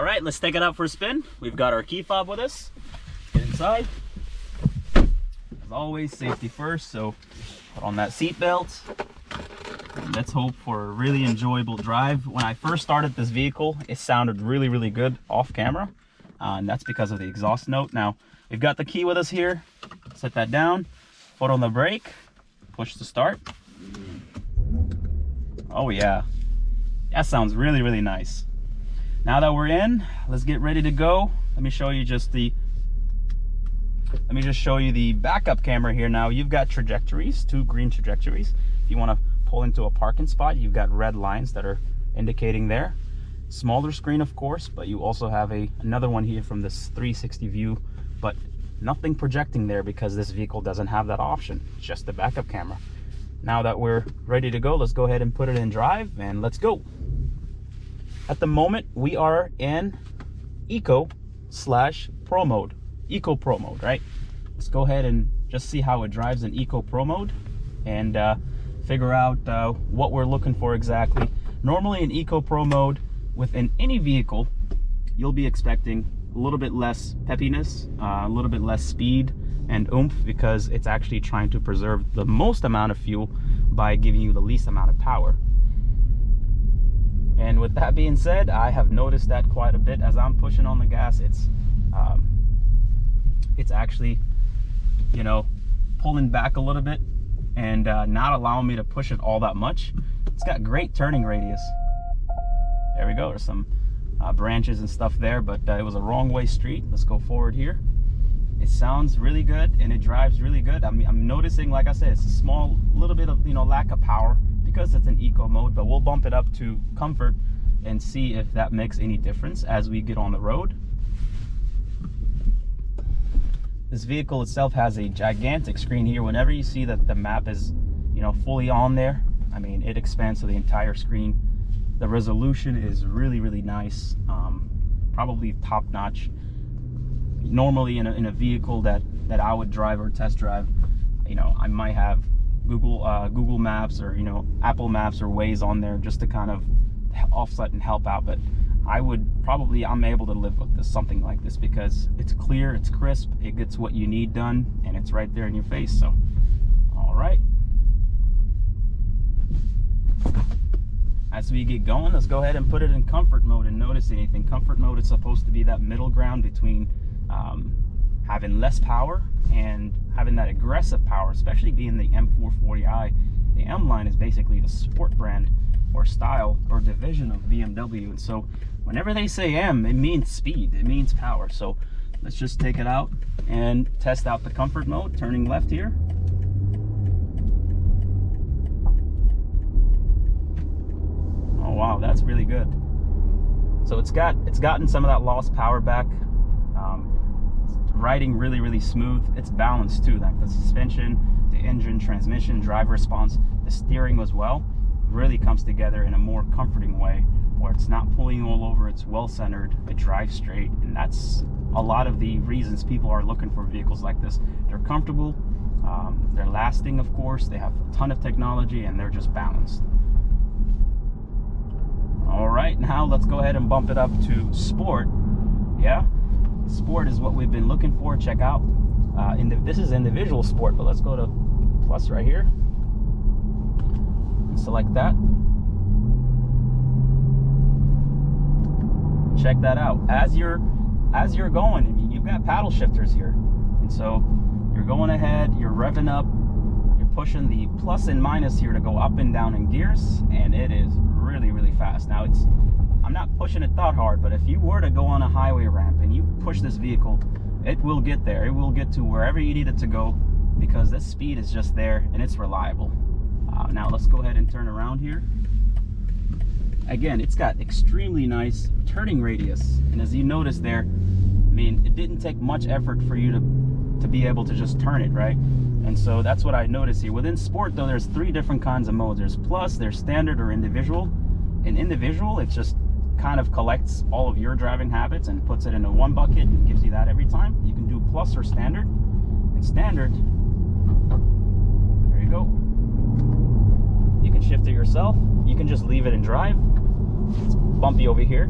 All right, let's take it out for a spin. We've got our key fob with us. Get inside. As always, safety first, so put on that seat belt. Let's hope for a really enjoyable drive. When I first started this vehicle, it sounded really, really good off camera. And that's because of the exhaust note. Now, we've got the key with us here. Set that down, foot on the brake, push to start. Oh yeah, that sounds really, really nice. Now that we're in, let's get ready to go. Let me show you the backup camera here. Now you've got trajectories, 2 green trajectories. If you want to pull into a parking spot, you've got red lines that are indicating there. Smaller screen, of course, but you also have another one here from this 360 view, but nothing projecting there because this vehicle doesn't have that option, just the backup camera. Now that we're ready to go, let's go ahead and put it in drive and let's go. At the moment, we are in Eco/Pro mode. Eco Pro mode, right? Let's go ahead and just see how it drives in Eco Pro mode and figure out what we're looking for exactly. Normally in Eco Pro mode, within any vehicle, you'll be expecting a little bit less peppiness, a little bit less speed and oomph, because it's actually trying to preserve the most amount of fuel by giving you the least amount of power. And with that being said, I have noticed that quite a bit. As I'm pushing on the gas, it's actually, you know, pulling back a little bit and not allowing me to push it all that much. It's got great turning radius. There we go. There's some branches and stuff there, but it was a wrong way street. Let's go forward here. It sounds really good and it drives really good. I'm noticing, like I said, it's a small little bit of, you know, lack of power because it's an eco mode, but we'll bump it up to comfort and see if that makes any difference as we get on the road. This vehicle itself has a gigantic screen here. Whenever you see that the map is, you know, fully on there, I mean, it expands to the entire screen. The resolution is really, really nice, probably top notch. Normally in a vehicle that I would drive or test drive, you know, I might have Google Maps or, you know, Apple Maps or Waze on there just to kind of offset and help out. But I'm able to live with this, something like this, because it's clear, it's crisp, it gets what you need done, and it's right there in your face. So, all right. As we get going, let's go ahead and put it in comfort mode and notice anything. Comfort mode is supposed to be that middle ground between having less power and having that aggressive power, especially being the M440i. The M line is basically the sport brand or style or division of BMW, and so whenever they say M, it means speed, it means power. So let's just take it out and test out the comfort mode, turning left here. Oh wow, that's really good. So it's gotten some of that lost power back. It's riding really, really smooth. It's balanced too, like the suspension, the engine, transmission, drive response, the steering as well, really comes together in a more comforting way, where it's not pulling all over, it's well centered, it drives straight. And that's a lot of the reasons people are looking for vehicles like this. They're comfortable, they're lasting, of course, they have a ton of technology, and they're just balanced. All right, now let's go ahead and bump it up to sport. Yeah, sport is what we've been looking for. Check out, this is individual sport, but let's go to plus right here and select that. Check that out. As you're going, I mean, you've got paddle shifters here, and so you're going ahead, you're revving up, you're pushing the plus and minus here to go up and down in gears, and it is really, really fast. Now I'm not pushing it that hard, but if you were to go on a highway ramp and you push this vehicle, it will get there. It will get to wherever you need it to go, because this speed is just there and it's reliable. Now let's go ahead and turn around here. Again, it's got extremely nice turning radius, and as you notice there, I mean, it didn't take much effort for you to be able to just turn it, right? And so that's what I noticed here. Within sport though, there's 3 different kinds of modes. There's plus, there's standard, or individual. In individual, it just kind of collects all of your driving habits and puts it into one bucket and gives you that every time. You can do plus or standard. And standard, there you go. You can shift it yourself. You can just leave it in drive. It's bumpy over here.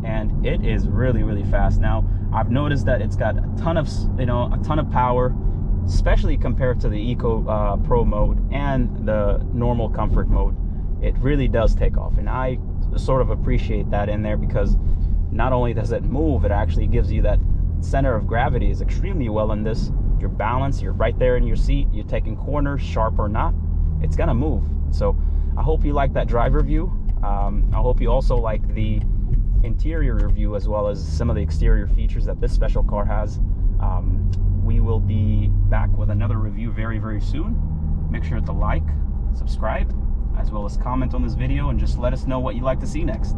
and it is really, really fast. Now, I've noticed that it's got a ton of power, especially compared to the Eco Pro mode and the normal comfort mode. It really does take off, and I sort of appreciate that in there, because not only does it move, it actually gives you that center of gravity is extremely well in this. Your balance, you're right there in your seat, you're taking corners, sharp or not, it's gonna move. So I hope you like that drive review. I hope you also like the interior review, as well as some of the exterior features that this special car has. We will be back with another review very, very soon. Make sure to like, subscribe, as well as comment on this video, and just let us know what you'd like to see next.